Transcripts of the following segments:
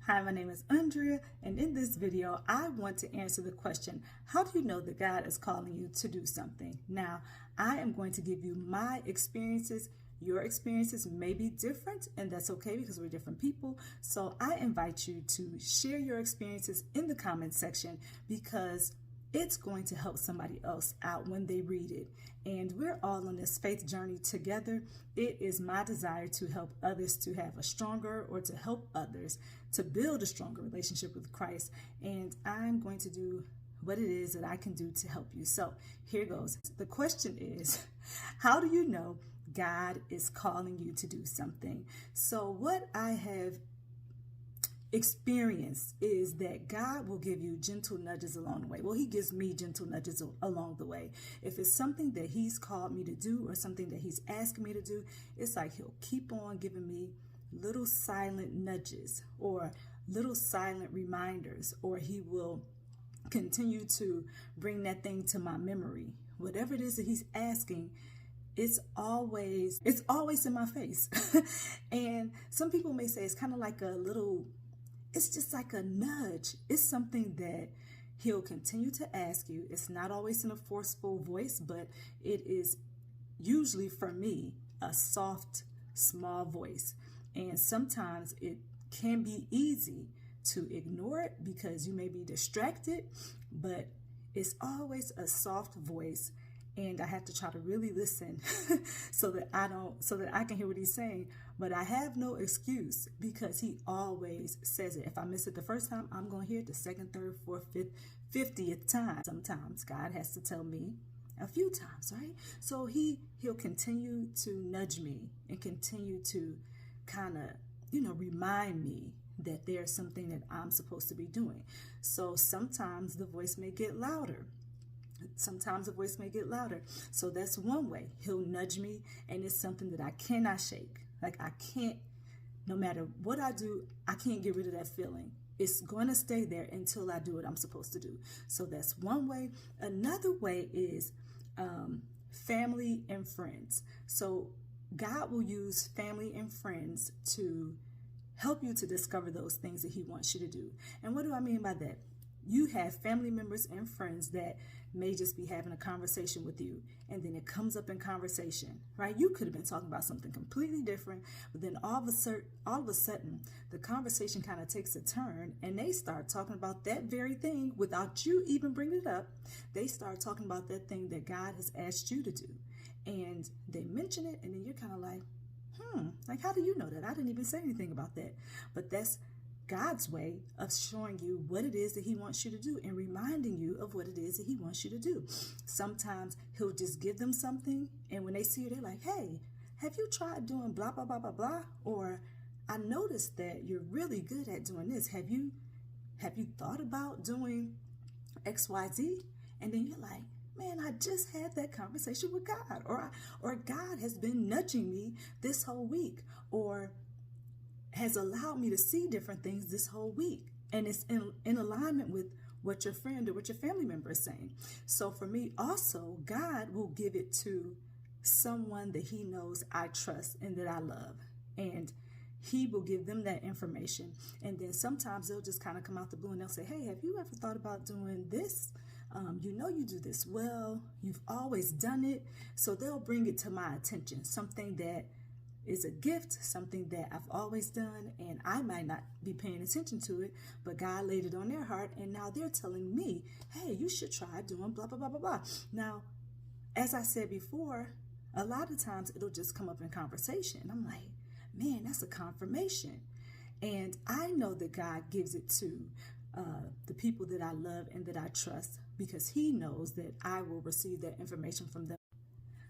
Hi, my name is Andrea, and in this video, I want to answer the question, how do you know that God is calling you to do something? Now, I am going to give you my experiences. Your experiences may be different, and that's okay because we're different people. So I invite you to share your experiences in the comment section because it's going to help somebody else out when they read it. And we're all on this faith journey together. It is my desire to help others to have a stronger, or to help others to build a stronger relationship with Christ. And I'm going to do what it is that I can do to help you. So here goes. The question is, how do you know God is calling you to do something? So what I have experience is that God will give you gentle nudges along the way. Well, he gives me gentle nudges along the way. If it's something that he's called me to do or something that he's asking me to do, it's like he'll keep on giving me little silent nudges or little silent reminders, or he will continue to bring that thing to my memory. Whatever it is that he's asking, it's always in my face. And some people may say it's kind of like it's just like a nudge. It's something that he'll continue to ask you. It's not always in a forceful voice, but it is usually, for me, a soft, small voice. And sometimes it can be easy to ignore it because you may be distracted, but it's always a soft voice. And I have to try to really listen so that I can hear what he's saying. But I have no excuse because he always says it. If I miss it the first time, I'm going to hear it the second, third, fourth, fifth, 50th time. Sometimes God has to tell me a few times, right? So he'll continue to nudge me and continue to kind of, remind me that there's something that I'm supposed to be doing. So sometimes the voice may get louder. Sometimes the voice may get louder. So that's one way. He'll nudge me, and it's something that I cannot shake. Like I can't, no matter what I do, I can't get rid of that feeling. It's going to stay there until I do what I'm supposed to do. So that's one way. Another way is family and friends. So God will use family and friends to help you to discover those things that he wants you to do. And what do I mean by that? You have family members and friends that may just be having a conversation with you, and then it comes up in conversation, right? You could have been talking about something completely different, but then all of a sudden, the conversation kind of takes a turn, and they start talking about that very thing without you even bringing it up. They start talking about that thing that God has asked you to do, and they mention it, and then you're kind of like, how do you know that? I didn't even say anything about that. But that's God's way of showing you what it is that he wants you to do and reminding you of what it is that he wants you to do. Sometimes he'll just give them something, and when they see you, they're like, hey, have you tried doing blah, blah, blah, blah, blah? Or I noticed that you're really good at doing this. Have you thought about doing X, Y, Z? And then you're like, man, I just had that conversation with God, or God has been nudging me this whole week, or has allowed me to see different things this whole week. And it's in alignment with what your friend or what your family member is saying. So for me also, God will give it to someone that he knows I trust and that I love. And he will give them that information. And then sometimes they'll just kind of come out the blue and they'll say, hey, have you ever thought about doing this? You do this well. You've always done it. So they'll bring it to my attention, something that is a gift, something that I've always done, and I might not be paying attention to it, but God laid it on their heart, and now they're telling me, hey, you should try doing blah, blah, blah, blah, blah. Now, as I said before, a lot of times it'll just come up in conversation. I'm like, man, that's a confirmation. And I know that God gives it to the people that I love and that I trust, because he knows that I will receive that information from them.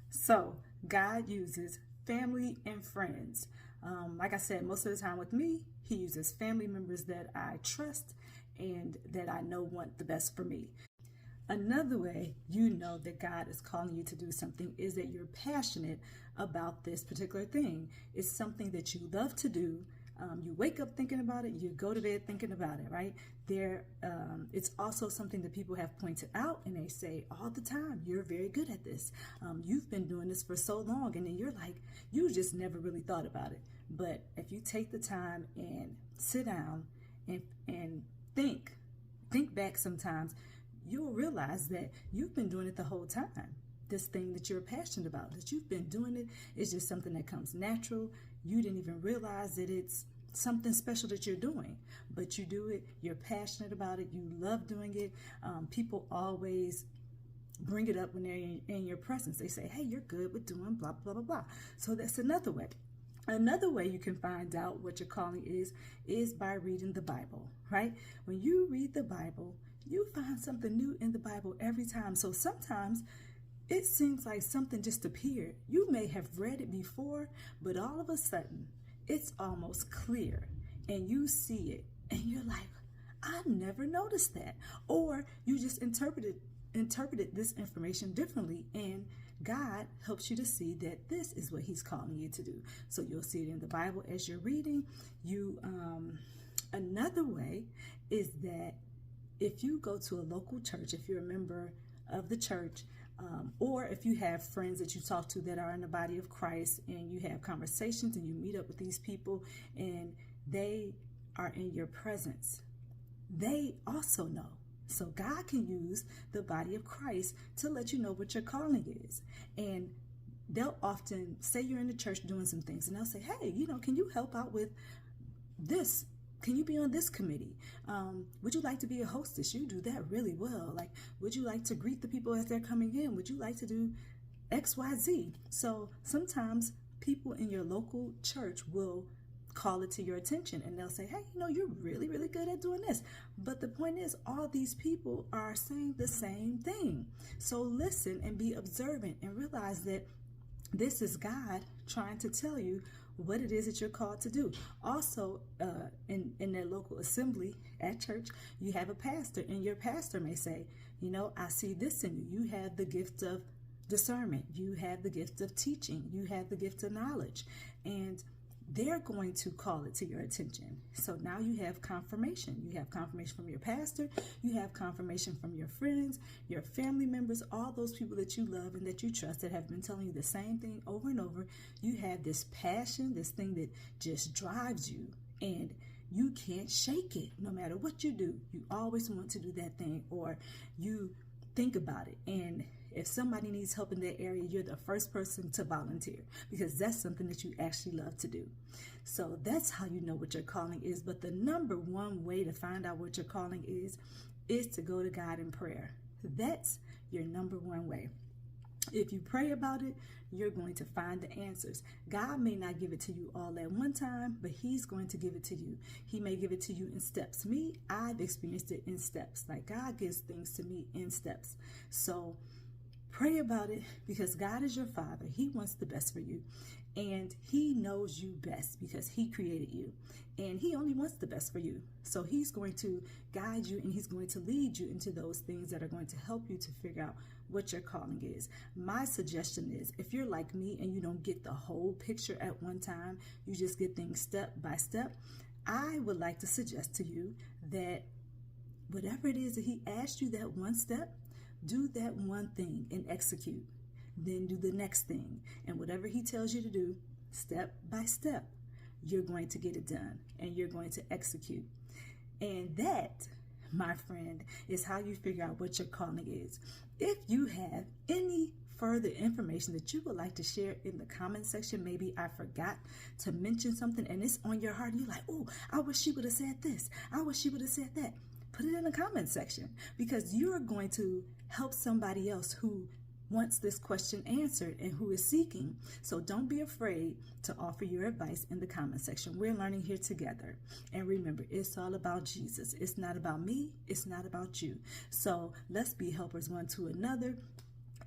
So God uses family and friends. Like I said, most of the time with me, he uses family members that I trust and that I know want the best for me. Another way you know that God is calling you to do something is that you're passionate about this particular thing. It's something that you love to do. You wake up thinking about it, you go to bed thinking about it, right? It's also something that people have pointed out, and they say all the time, you're very good at this. You've been doing this for so long, and then you're like, you just never really thought about it. But if you take the time and sit down and think back sometimes, you'll realize that you've been doing it the whole time. This thing that you're passionate about, that you've been doing it, is just something that comes natural. You didn't even realize that it's something special that you're doing, but you do it, you're passionate about it, you love doing it. People always bring it up when they're in your presence. They say, hey, you're good with doing blah, blah, blah, blah. So that's another way. Another way you can find out what your calling is by reading the Bible, right? When you read the Bible, you find something new in the Bible every time. So sometimes it seems like something just appeared. You may have read it before, but all of a sudden, it's almost clear, and you see it, and you're like, I never noticed that. Or you just interpreted this information differently, and God helps you to see that this is what he's calling you to do. So you'll see it in the Bible as you're reading. Another way is that if you go to a local church, if you're a member of the church, or if you have friends that you talk to that are in the body of Christ, and you have conversations and you meet up with these people and they are in your presence, they also know. So God can use the body of Christ to let you know what your calling is. And they'll often say you're in the church doing some things, and they'll say, hey, can you help out with this? Can you be on this committee? Would you like to be a hostess? You do that really well. Like, would you like to greet the people as they're coming in? Would you like to do X, Y, Z? So sometimes people in your local church will call it to your attention, and they'll say, hey, you're really, really good at doing this. But the point is, all these people are saying the same thing. So listen and be observant and realize that this is God trying to tell you what it is that you're called to do. Also, in their local assembly at church, you have a pastor, and your pastor may say, I see this in you. You have the gift of discernment. You have the gift of teaching. You have the gift of knowledge. And they're going to call it to your attention. So now you have confirmation. You have confirmation from your pastor. You have confirmation from your friends, your family members, all those people that you love and that you trust that have been telling you the same thing over and over. You have this passion, this thing that just drives you, and you can't shake it. No matter what you do, you always want to do that thing, or you think about it. And if somebody needs help in that area, you're the first person to volunteer, because that's something that you actually love to do. So that's how you know what your calling is. But the number one way to find out what your calling is to go to God in prayer. That's your number one way. If you pray about it, you're going to find the answers. God may not give it to you all at one time, but he's going to give it to you. He may give it to you in steps. I've experienced it in steps. Like, God gives things to me in steps. So pray about it, because God is your Father. He wants the best for you, and he knows you best because he created you, and he only wants the best for you. So he's going to guide you, and he's going to lead you into those things that are going to help you to figure out what your calling is. My suggestion is, if you're like me and you don't get the whole picture at one time, you just get things step by step, I would like to suggest to you that whatever it is that he asked you, that one step, do that one thing and execute. Then do the next thing. And whatever he tells you to do, step by step, you're going to get it done, and you're going to execute. And that, my friend, is how you figure out what your calling is. If you have any further information that you would like to share in the comment section, maybe I forgot to mention something and it's on your heart, and you're like, oh, I wish she would have said this. I wish she would have said that. Put it in the comment section, because you're going to help somebody else who wants this question answered and who is seeking. So don't be afraid to offer your advice in the comment section. We're learning here together. And remember, it's all about Jesus. It's not about me. It's not about you. So let's be helpers one to another.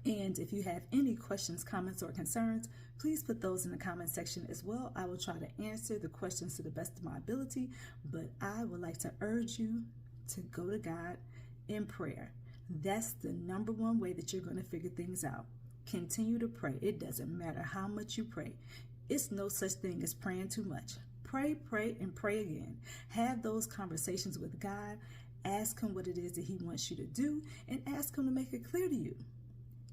And if you have any questions, comments, or concerns, please put those in the comment section as well. I will try to answer the questions to the best of my ability, but I would like to urge you to go to God in prayer. That's the number one way that you're going to figure things out. Continue to pray. It doesn't matter how much you pray. It's no such thing as praying too much. Pray, pray, and pray again. Have those conversations with God. Ask him what it is that he wants you to do, and ask him to make it clear to you.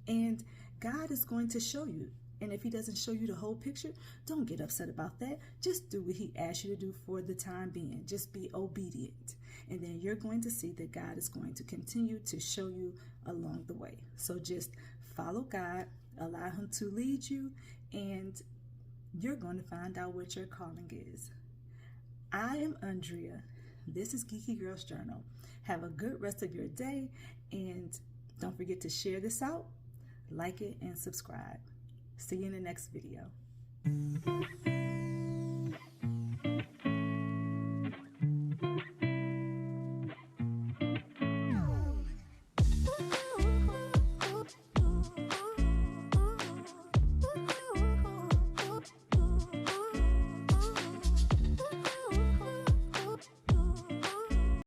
And God is going to show you. And if he doesn't show you the whole picture, don't get upset about that. Just do what he asks you to do for the time being. Just be obedient. And then you're going to see that God is going to continue to show you along the way. So just follow God, allow him to lead you, and you're going to find out what your calling is. I am Andrea. This is Geeky Girls Journal. Have a good rest of your day, and don't forget to share this out, like it, and subscribe. See you in the next video.